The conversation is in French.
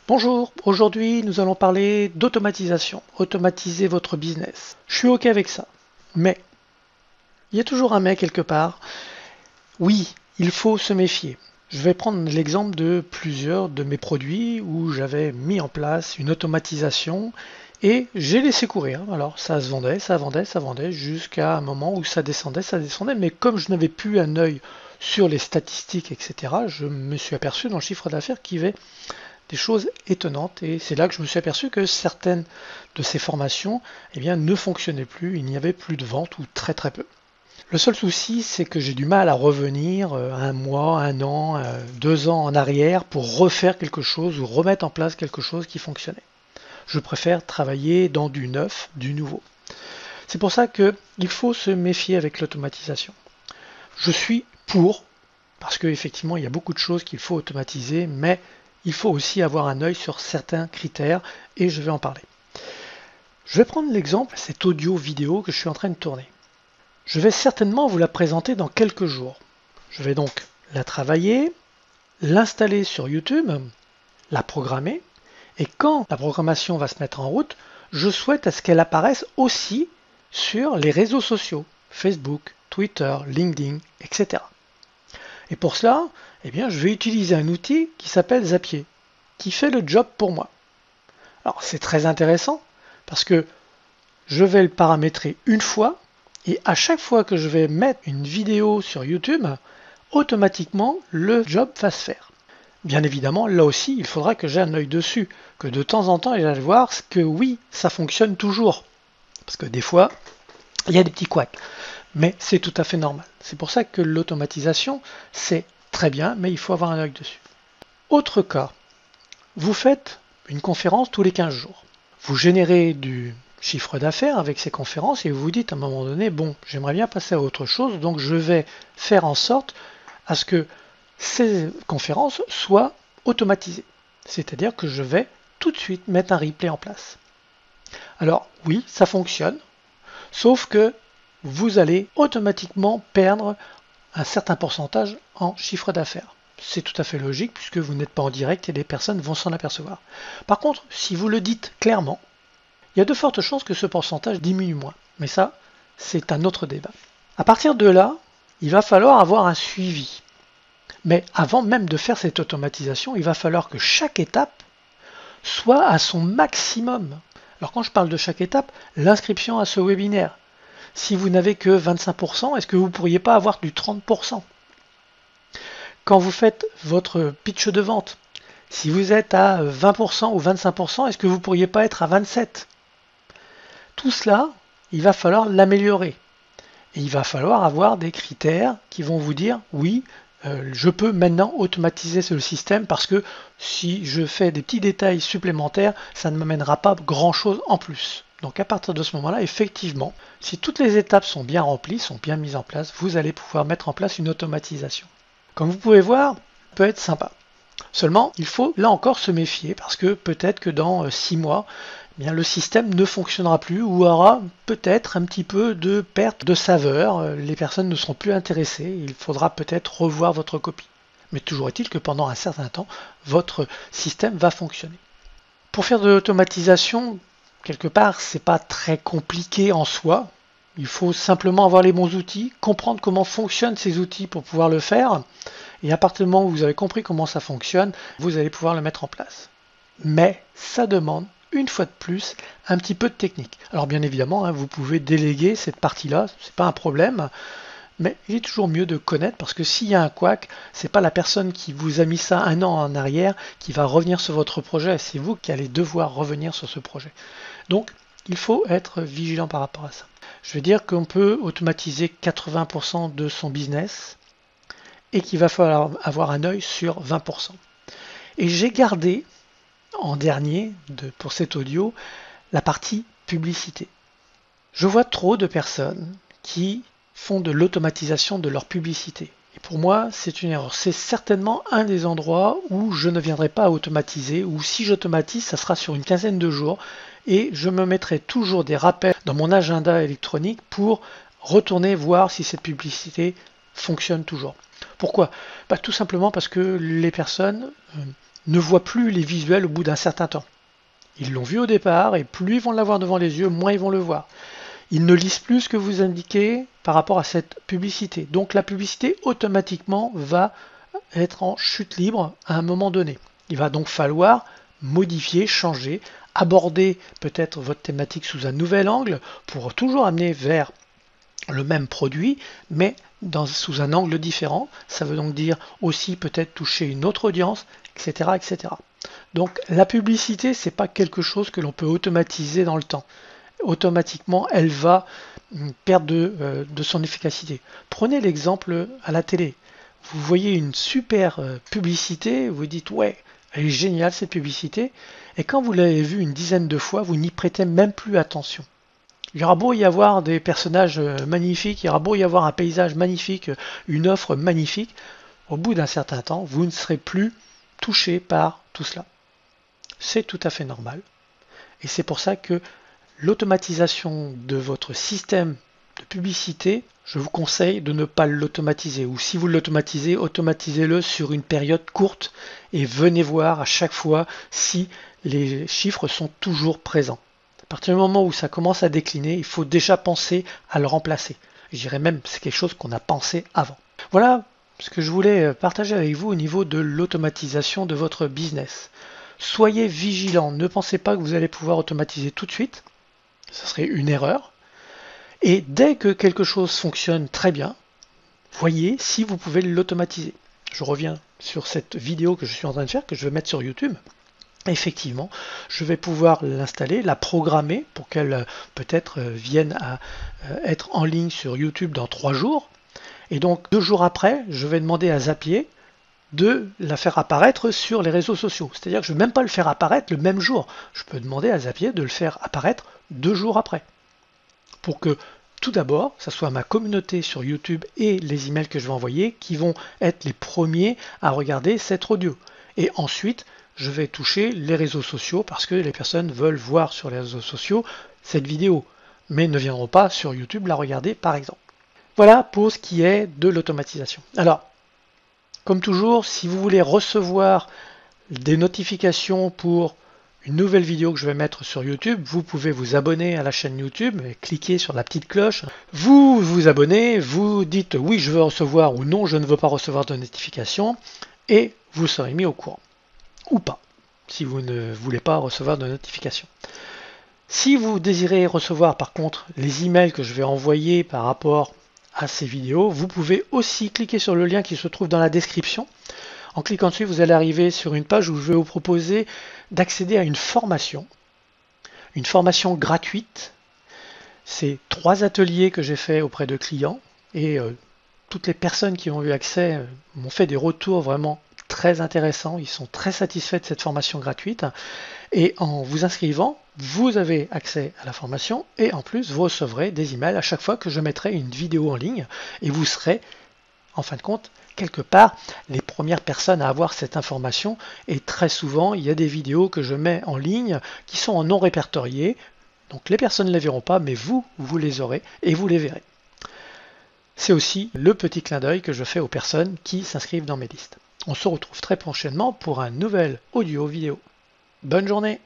Bonjour, aujourd'hui nous allons parler d'automatisation, automatiser votre business. Je suis ok avec ça, mais il y a toujours un mais quelque part. Oui, il faut se méfier. Je vais prendre l'exemple de plusieurs de mes produits où j'avais mis en place une automatisation et j'ai laissé courir. Alors ça se vendait, ça vendait, ça vendait jusqu'à un moment où ça descendait, mais comme je n'avais plus un œil sur les statistiques, etc., je me suis aperçu dans le chiffre d'affaires qu'il y avait des choses étonnantes et c'est là que je me suis aperçu que certaines de ces formations ne fonctionnaient plus, il n'y avait plus de vente ou très très peu. Le seul souci, c'est que j'ai du mal à revenir un mois, un an, 2 ans en arrière pour refaire quelque chose ou remettre en place quelque chose qui fonctionnait. Je préfère travailler dans du neuf, du nouveau. C'est pour ça qu'il faut se méfier avec l'automatisation. Je suis pour, parce qu'effectivement, il y a beaucoup de choses qu'il faut automatiser, mais il faut aussi avoir un œil sur certains critères et je vais en parler. Je vais prendre l'exemple, cette audio-vidéo que je suis en train de tourner. Je vais certainement vous la présenter dans quelques jours. Je vais donc la travailler, l'installer sur YouTube, la programmer, et quand la programmation va se mettre en route, je souhaite à ce qu'elle apparaisse aussi sur les réseaux sociaux, Facebook, Twitter, LinkedIn, etc. Et pour cela, je vais utiliser un outil qui s'appelle Zapier, qui fait le job pour moi. Alors c'est très intéressant parce que je vais le paramétrer une fois et à chaque fois que je vais mettre une vidéo sur YouTube, automatiquement le job va se faire. Bien évidemment, là aussi, il faudra que j'ai un œil dessus, que de temps en temps, j'aille voir que oui, ça fonctionne toujours. Parce que des fois, il y a des petits couacs. Mais c'est tout à fait normal. C'est pour ça que l'automatisation, c'est très bien, mais il faut avoir un œil dessus. Autre cas, vous faites une conférence tous les 15 jours. Vous générez du chiffre d'affaires avec ces conférences et vous vous dites à un moment donné, bon, j'aimerais bien passer à autre chose, donc je vais faire en sorte à ce que ces conférences soient automatisées. C'est-à-dire que je vais tout de suite mettre un replay en place. Alors oui, ça fonctionne, sauf que vous allez automatiquement perdre un certain pourcentage en chiffre d'affaires. C'est tout à fait logique puisque vous n'êtes pas en direct et les personnes vont s'en apercevoir. Par contre, si vous le dites clairement, il y a de fortes chances que ce pourcentage diminue moins. Mais ça, c'est un autre débat. À partir de là, il va falloir avoir un suivi. Mais avant même de faire cette automatisation, il va falloir que chaque étape soit à son maximum. Alors quand je parle de chaque étape, l'inscription à ce webinaire. Si vous n'avez que 25%, est-ce que vous ne pourriez pas avoir du 30%? Quand vous faites votre pitch de vente, si vous êtes à 20% ou 25%, est-ce que vous ne pourriez pas être à 27%? Tout cela, il va falloir l'améliorer. Et il va falloir avoir des critères qui vont vous dire, oui, je peux maintenant automatiser ce système parce que si je fais des petits détails supplémentaires, ça ne m'amènera pas grand-chose en plus. Donc à partir de ce moment-là, effectivement, si toutes les étapes sont bien remplies, sont bien mises en place, vous allez pouvoir mettre en place une automatisation. Comme vous pouvez voir, ça peut être sympa. Seulement, il faut là encore se méfier parce que peut-être que dans 6 mois, le système ne fonctionnera plus ou aura peut-être un petit peu de perte de saveur. Les personnes ne seront plus intéressées. Il faudra peut-être revoir votre copie. Mais toujours est-il que pendant un certain temps, votre système va fonctionner. Pour faire de l'automatisation, quelque part, c'est pas très compliqué en soi. Il faut simplement avoir les bons outils, comprendre comment fonctionnent ces outils pour pouvoir le faire. Et à partir du moment où vous avez compris comment ça fonctionne, vous allez pouvoir le mettre en place. Mais ça demande, une fois de plus, un petit peu de technique. Alors bien évidemment, vous pouvez déléguer cette partie-là, c'est pas un problème. Mais il est toujours mieux de connaître parce que s'il y a un couac, c'est pas la personne qui vous a mis ça un an en arrière qui va revenir sur votre projet, c'est vous qui allez devoir revenir sur ce projet. Donc il faut être vigilant par rapport à ça. Je veux dire qu'on peut automatiser 80% de son business et qu'il va falloir avoir un œil sur 20%. Et j'ai gardé en dernier pour cet audio la partie publicité. Je vois trop de personnes qui font de l'automatisation de leur publicité. Et pour moi, c'est une erreur. C'est certainement un des endroits où je ne viendrai pas à automatiser, ou si j'automatise, ça sera sur une quinzaine de jours, et je me mettrai toujours des rappels dans mon agenda électronique pour retourner voir si cette publicité fonctionne toujours. Pourquoi? Tout simplement parce que les personnes ne voient plus les visuels au bout d'un certain temps. Ils l'ont vu au départ et plus ils vont l'avoir devant les yeux, moins ils vont le voir. Ils ne lisent plus ce que vous indiquez par rapport à cette publicité. Donc la publicité automatiquement va être en chute libre à un moment donné. Il va donc falloir modifier, changer, aborder peut-être votre thématique sous un nouvel angle pour toujours amener vers le même produit, mais sous un angle différent. Ça veut donc dire aussi peut-être toucher une autre audience, etc., etc. Donc la publicité, c'est pas quelque chose que l'on peut automatiser dans le temps. Automatiquement, elle va perdre de son efficacité. Prenez l'exemple à la télé. Vous voyez une super publicité, vous dites ouais, elle est géniale cette publicité, et quand vous l'avez vue une dizaine de fois, vous n'y prêtez même plus attention. Il y aura beau y avoir des personnages magnifiques, il y aura beau y avoir un paysage magnifique, une offre magnifique, au bout d'un certain temps, vous ne serez plus touché par tout cela. C'est tout à fait normal. Et c'est pour ça que l'automatisation de votre système de publicité, je vous conseille de ne pas l'automatiser. Ou si vous l'automatisez, automatisez-le sur une période courte et venez voir à chaque fois si les chiffres sont toujours présents. À partir du moment où ça commence à décliner, il faut déjà penser à le remplacer. Je dirais même que c'est quelque chose qu'on a pensé avant. Voilà ce que je voulais partager avec vous au niveau de l'automatisation de votre business. Soyez vigilants, ne pensez pas que vous allez pouvoir automatiser tout de suite, ce serait une erreur. Et dès que quelque chose fonctionne très bien, voyez si vous pouvez l'automatiser. Je reviens sur cette vidéo que je suis en train de faire, que je vais mettre sur YouTube. Effectivement, je vais pouvoir l'installer, la programmer pour qu'elle peut-être vienne à être en ligne sur YouTube dans 3 jours. Et donc 2 jours après, je vais demander à Zapier de la faire apparaître sur les réseaux sociaux. C'est-à-dire que je ne vais même pas le faire apparaître le même jour. Je peux demander à Zapier de le faire apparaître 2 jours après. Pour que tout d'abord, ça soit ma communauté sur YouTube et les emails que je vais envoyer qui vont être les premiers à regarder cette audio. Et ensuite, je vais toucher les réseaux sociaux parce que les personnes veulent voir sur les réseaux sociaux cette vidéo, mais ne viendront pas sur YouTube la regarder par exemple. Voilà pour ce qui est de l'automatisation. Alors, comme toujours, si vous voulez recevoir des notifications pour une nouvelle vidéo que je vais mettre sur YouTube, vous pouvez vous abonner à la chaîne YouTube et cliquer sur la petite cloche. Vous vous abonnez, vous dites oui je veux recevoir ou non je ne veux pas recevoir de notification et vous serez mis au courant. Ou pas, si vous ne voulez pas recevoir de notification. Si vous désirez recevoir par contre les emails que je vais envoyer par rapport à ces vidéos, vous pouvez aussi cliquer sur le lien qui se trouve dans la description. En cliquant dessus, vous allez arriver sur une page où je vais vous proposer d'accéder à une formation gratuite. C'est 3 ateliers que j'ai fait auprès de clients et toutes les personnes qui ont eu accès m'ont fait des retours vraiment très intéressants. Ils sont très satisfaits de cette formation gratuite. Et en vous inscrivant, vous avez accès à la formation et en plus, vous recevrez des emails à chaque fois que je mettrai une vidéo en ligne et vous serez, en fin de compte, quelque part, les premières personnes à avoir cette information. Et très souvent, il y a des vidéos que je mets en ligne qui sont en non répertorié. Donc les personnes ne les verront pas, mais vous les aurez et vous les verrez. C'est aussi le petit clin d'œil que je fais aux personnes qui s'inscrivent dans mes listes. On se retrouve très prochainement pour un nouvel audio vidéo. Bonne journée!